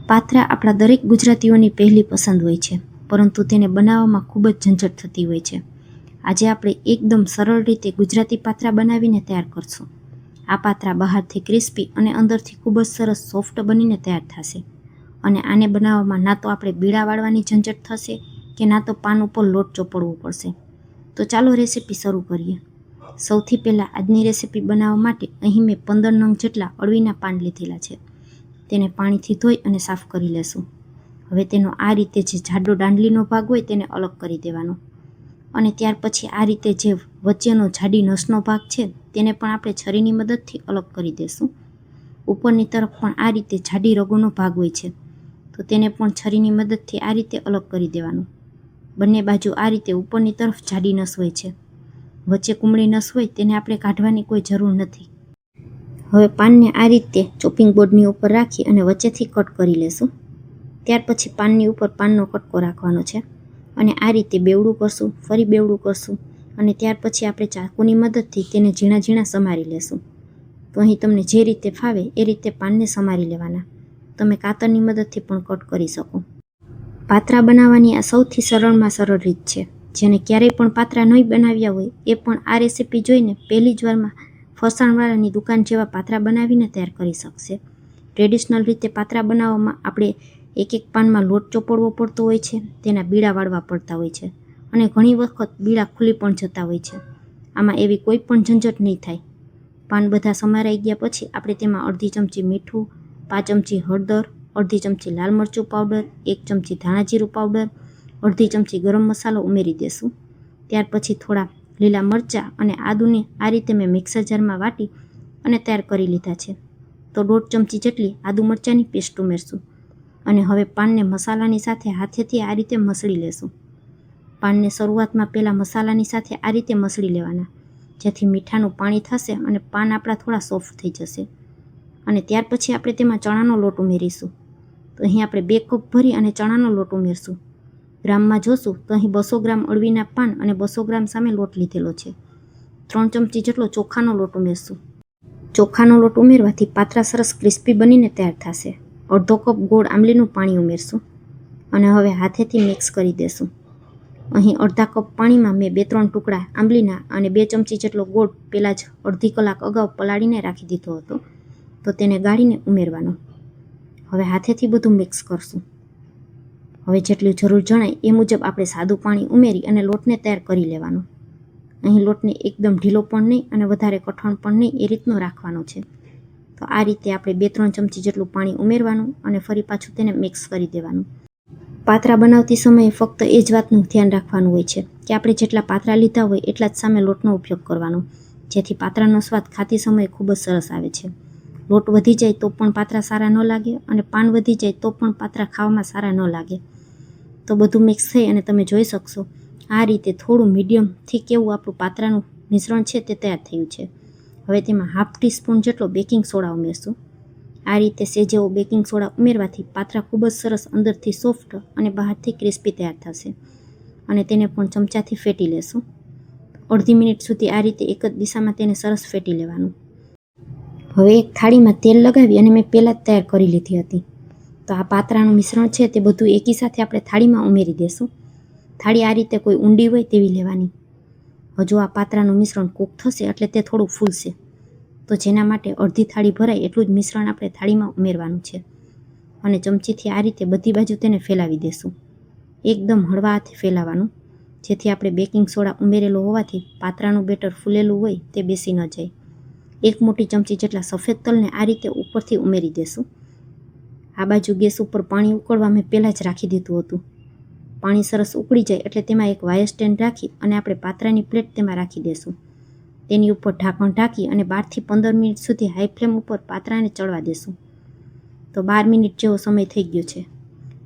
પાત્રા આપણા દરેક ગુજરાતીઓની પહેલી પસંદ હોય છે, પરંતુ તેને બનાવવામાં ખૂબ જ ઝંઝટ થતી હોય છે. આજે આપણે એકદમ સરળ રીતે ગુજરાતી પાત્રા બનાવીને તૈયાર કરશું. આ પાત્રા બહારથી ક્રિસ્પી અને અંદરથી ખૂબ જ સરસ સોફ્ટ બનીને તૈયાર થશે. અને આને બનાવવામાં ના તો આપણે બીડા વાળવાની ઝંઝટ થશે કે ના તો પાન ઉપર લોટ ચોપડવો પડશે. તો ચાલો રેસીપી શરૂ કરીએ. સૌથી પહેલાં આજની રેસીપી બનાવવા માટે અહીં મેં 15 નંગ જેટલા અળવીના પાન લીધેલા છે. તેને પાણીથી ધોઈ અને સાફ કરી લેશું. હવે તેનો આ રીતે જે જાડો દાંડલીનો ભાગ હોય તેને અલગ કરી દેવાનો. અને ત્યાર પછી આ રીતે જે વચ્ચેનો જાડી નસનો ભાગ છે તેને પણ આપણે છરીની મદદથી અલગ કરી દેશું. ઉપરની તરફ પણ આ રીતે જાડી રગોનો ભાગ હોય છે, તો તેને પણ છરીની મદદથી આ રીતે અલગ કરી દેવાનું. બંને બાજુ આ રીતે ઉપરની તરફ જાડી નસ હોય છે, વચ્ચે કુમળી નસ હોય તેને આપણે કાઢવાની કોઈ જરૂર નથી. હવે પાનને આ રીતે ચોપિંગ બોર્ડની ઉપર રાખી અને વચ્ચેથી કટ કરી લેશું. ત્યાર પછી પાનની ઉપર પાનનો કટકો રાખવાનો છે અને આ રીતે બેવડું કરશું, ફરી બેવડું કરશું અને ત્યાર પછી આપણે ચાકુની મદદથી તેને ઝીણા ઝીણા સમારી લેશું. તો અહીં તમને જે રીતે ફાવે એ રીતે પાનને સમારી લેવાના. તમે કાતરની મદદથી પણ કટ કરી શકો. પાત્રા બનાવવાની આ સૌથી સરળમાં સરળ રીત છે. જેને ક્યારેય પણ પાત્રા નહીં બનાવ્યા હોય એ પણ આ રેસીપી જોઈને પહેલી જ વારમાં ફરસાણવાળાની દુકાન જેવા પાત્રા બનાવીને તૈયાર કરી શકશે. ટ્રેડિશનલ રીતે પાત્રા બનાવવામાં આપણે એક એક પાનમાં લોટ ચોપડવો પડતો હોય છે, તેના બીડા વાળવા પડતા હોય છે અને ઘણી વખત બીડા ખુલ્લી પણ જતા હોય છે. આમાં એવી કોઈ પણ ઝંઝટ નહીં થાય. પાન બધા સમારાઈ ગયા પછી આપણે તેમાં અડધી ચમચી મીઠું, 5 ચમચી હળદર, અડધી ચમચી લાલ મરચું પાવડર, 1 ચમચી ધાણા જીરું પાવડર, અડધી ચમચી ગરમ મસાલો ઉમેરી દેશું. ત્યાર પછી થોડા લીલા મરચાં અને આદુને આ રીતે મેં મિક્સર જારમાં વાટી અને તૈયાર કરી લીધા છે. તો 1.5 ચમચી જેટલી આદુ મરચાંની પેસ્ટ ઉમેરશું અને હવે પાનને મસાલાની સાથે હાથેથી આ રીતે મસળી લેશું. પાનને શરૂઆતમાં પહેલાં મસાલાની સાથે આ રીતે મસળી લેવાના, જેથી મીઠાનું પાણી થશે અને પાન આપણા થોડા સોફ્ટ થઈ જશે. અને ત્યાર પછી આપણે તેમાં ચણાનો લોટ ઉમેરીશું. તો અહીં આપણે 2 કપ ભરી અને ચણાનો લોટ ઉમેરશું. ગ્રામમાં જોશું તો અહીં 200 ગ્રામ અળવીના પાન અને 200 ગ્રામ સામે લોટ લીધેલો છે. 3 ચમચી જેટલો ચોખાનો લોટ ઉમેરશું. ચોખાનો લોટ ઉમેરવાથી પાત્રા સરસ ક્રિસ્પી બનીને તૈયાર થશે. અડધો કપ ગોળ આંબલીનું પાણી ઉમેરશું અને હવે હાથેથી મિક્સ કરી દેશું. અહીં અડધા કપ પાણીમાં મેં 2-3 ટુકડા આંબલીના અને 2 ચમચી જેટલો ગોળ પહેલાં જ અડધી કલાક અગાઉ પલાળીને રાખી દીધો હતો, તો તેને ગાળીને ઉમેરવાનો. હવે હાથેથી બધું મિક્સ કરશું. હવે જેટલી જરૂર જણાય એ મુજબ આપણે સાદું પાણી ઉમેરી અને લોટને તૈયાર કરી લેવાનો. અહીં લોટને એકદમ ઢીલો પણ નહીં અને વધારે કઠણ પણ નહીં એ રીતનો રાખવાનો છે. તો આ રીતે આપણે 2-3 ચમચી જેટલું પાણી ઉમેરવાનું અને ફરી પાછું તેને મિક્સ કરી દેવાનું. પાત્રા બનાવતી સમયે ફક્ત એ જ વાતનું ધ્યાન રાખવાનું હોય છે કે આપણે જેટલા પાત્રા લીધા હોય એટલા જ સામે લોટનો ઉપયોગ કરવાનો, જેથી પાત્રાનો સ્વાદ ખાતી સમયે ખૂબ જ સરસ આવે છે. લોટ વધી જાય તો પણ પાત્રા સારા ન લાગે અને પાન વધી જાય તો પણ પાત્રા ખાવામાં સારા ન લાગે. તો બધું મિક્સ થઈ અને તમે જોઈ શકશો આ રીતે થોડું મીડિયમથી કેવું આપણું પાત્રાનું મિશ્રણ છે તે તૈયાર થયું છે. હવે તેમાં 1/2 ટીસ્પૂન જેટલો બેકિંગ સોડા ઉમેરશું. આ રીતે સેજેવો બેકિંગ સોડા ઉમેરવાથી પાત્રા ખૂબ જ સરસ અંદરથી સોફ્ટ અને બહારથી ક્રિસ્પી તૈયાર થશે. અને તેને પણ ચમચાથી ફેટી લેશું. અડધી મિનિટ સુધી આ રીતે એક જ દિશામાં તેને સરસ ફેટી લેવાનું. હવે એક થાળીમાં તેલ લગાવી અને મેં પહેલાં જ તૈયાર કરી લીધી હતી. તો આ પાત્રાનું મિશ્રણ છે તે બધું એકી સાથે આપણે થાળીમાં ઉમેરી દેશું. થાળી આ રીતે કોઈ ઊંડી હોય તેવી લેવાની. હજુ આ પાત્રાનું મિશ્રણ કૂક થશે એટલે તે થોડું ફૂલશે, તો જેના માટે અડધી થાળી ભરાય એટલું જ મિશ્રણ આપણે થાળીમાં ઉમેરવાનું છે અને ચમચીથી આ રીતે બધી બાજુ તેને ફેલાવી દેશું. એકદમ હળવા હાથે ફેલાવાનું, જેથી આપણે બેકિંગ સોડા ઉમેરેલો હોવાથી પાત્રાનું બેટર ફૂલેલું હોય તે બેસી ન જાય. 1 મોટી ચમચી જેટલા સફેદ તલને આ રીતે ઉપરથી ઉમેરી દેશું. આ બાજુ ગેસ ઉપર પાણી ઉકળવા મેં પહેલાં જ રાખી દીધું હતું. પાણી સરસ ઉકળી જાય એટલે તેમાં એક વાયર સ્ટેન્ડ રાખી અને આપણે પાત્રાની પ્લેટ તેમાં રાખી દેશું. તેની ઉપર ઢાંકણ ઢાંકી અને 12 થી 15 મિનિટ સુધી હાઈ ફ્લેમ ઉપર પાત્રાને ચડવા દેશું. તો 12 મિનિટ જેવો સમય થઈ ગયો છે.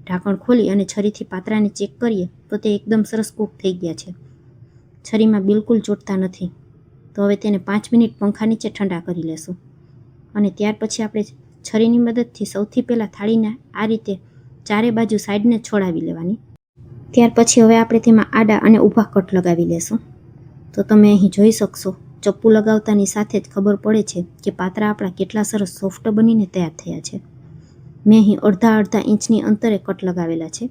ઢાંકણ ખોલી અને છરીથી પાત્રાને ચેક કરીએ તો તે એકદમ સરસ કૂક થઈ ગયા છે. છરીમાં બિલકુલ ચોટતા નથી. તો હવે તેને 5 મિનિટ પંખા નીચે ઠંડા કરી લેશું અને ત્યાર પછી આપણે છરીની મદદથી સૌથી પહેલાં થાળીને આ રીતે ચારે બાજુ સાઈડને છોડાવી લેવાની. ત્યાર પછી હવે આપણે તેમાં આડા અને ઊભા કટ લગાવી લેશું. તો તમે અહીં જોઈ શકશો ચપ્પુ લગાવતાની સાથે જ ખબર પડે છે કે પાત્રા આપણા કેટલા સરસ સોફ્ટ બનીને તૈયાર થયા છે. મેં અહીં અડધા ઇંચની અંતરે કટ લગાવેલા છે.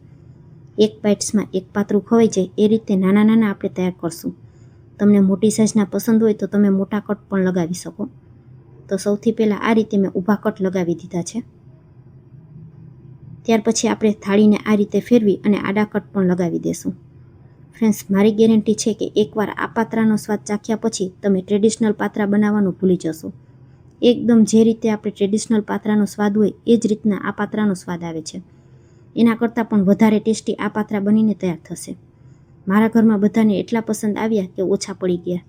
એક બાઇટ્સમાં એક પાતળું ખવાઈ જાય એ રીતે નાના નાના આપણે તૈયાર કરશું. તમને મોટી સાઇઝના પસંદ હોય તો તમે મોટા કટ પણ લગાવી શકો. તો સૌથી પહેલાં આ રીતે મેં ઊભા કટ લગાવી દીધા છે. ત્યાર પછી આપણે થાળીને આ રીતે ફેરવી અને આડા કટ પણ લગાવી દેશું. ફ્રેન્ડ્સ, મારી ગેરંટી છે કે એકવાર આ પાત્રાનો સ્વાદ ચાખ્યા પછી તમે ટ્રેડિશનલ પાત્રા બનાવવાનું ભૂલી જશો. એકદમ જે રીતે આપણે ટ્રેડિશનલ પાત્રાનો સ્વાદ હોય એ જ રીતના આ પાત્રાનો સ્વાદ આવે છે. એના કરતાં પણ વધારે ટેસ્ટી આ પાત્રા બનીને તૈયાર થશે. મારા ઘરમાં બધાને એટલા પસંદ આવ્યા કે ઓછા પડી ગયા.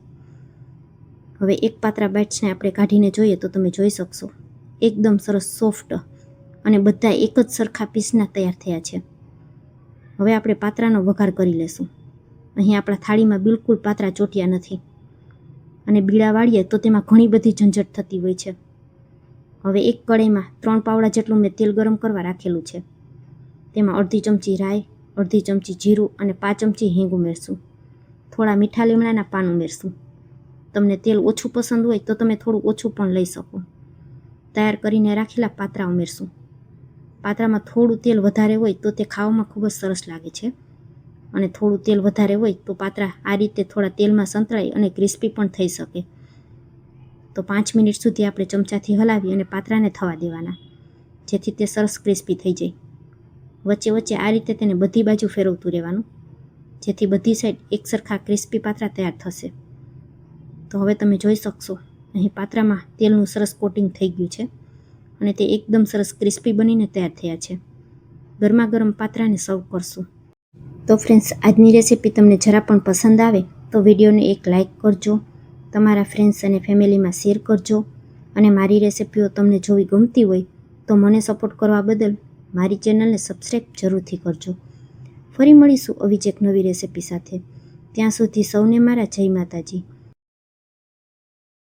હવે એક પાત્રા બાઇટ્સને આપણે કાઢીને જોઈએ તો તમે જોઈ શકશો એકદમ સરસ સોફ્ટ અને બધા એક જ સરખા પીસના તૈયાર થયા છે. હવે આપણે પાત્રાનો વઘાર કરી લેશું. અહીં આપણા થાળીમાં બિલકુલ પાત્રા ચોટ્યા નથી અને બીડા વાળીએ તો તેમાં ઘણી બધી ઝંઝટ થતી હોય છે. હવે એક કઢાઈમાં 3 પાવડા જેટલું મેં તેલ ગરમ કરવા રાખેલું છે. તેમાં અડધી ચમચી રાઈ, અડધી ચમચી જીરું અને 5 ચમચી હિંગ ઉમેરશું. થોડા મીઠા લીમડાના પાન ઉમેરશું. તમને તેલ ઓછું પસંદ હોય તો તમે થોડું ઓછું પણ લઈ શકો. તૈયાર કરીને રાખેલા પાત્રા ઉમેરશું. પાત્રામાં થોડું તેલ વધારે હોય તો તે ખાવામાં ખૂબ જ સરસ લાગે છે અને થોડું તેલ વધારે હોય તો પાત્રા આ રીતે થોડા તેલમાં સંતળાઈ અને ક્રિસ્પી પણ થઈ શકે. તો 5 મિનિટ સુધી આપણે ચમચાથી હલાવી અને પાત્રાને થવા દેવાના, જેથી તે સરસ ક્રિસ્પી થઈ જાય. વચ્ચે વચ્ચે આ રીતે તેને બધી બાજુ ફેરવતું રહેવાનું, જેથી બધી સાઈડ એક સરખા ક્રિસ્પી પાત્રા તૈયાર થશે. તો હવે તમે જોઈ શકશો અહીં પાત્રામાં તેલનું સરસ કોટિંગ થઈ ગયું છે અને તે એકદમ સરસ ક્રિસ્પી બનીને તૈયાર થયા છે. ગરમા ગરમ પાત્રાને સર્વ કરશું. તો ફ્રેન્ડ્સ, આજની રેસીપી તમને જરા પણ પસંદ આવે તો વિડીયોને એક લાઇક કરજો, તમારા ફ્રેન્ડ્સ અને ફેમિલીમાં શેર કરજો અને મારી રેસીપીઓ તમને જોવી ગમતી હોય તો મને સપોર્ટ કરવા બદલ મારી ચેનલને સબસ્ક્રાઈબ જરૂરથી કરજો. ફરી મળીશું આવી જ એક નવી રેસીપી સાથે. ત્યાં સુધી સૌને મારા જય માતાજી.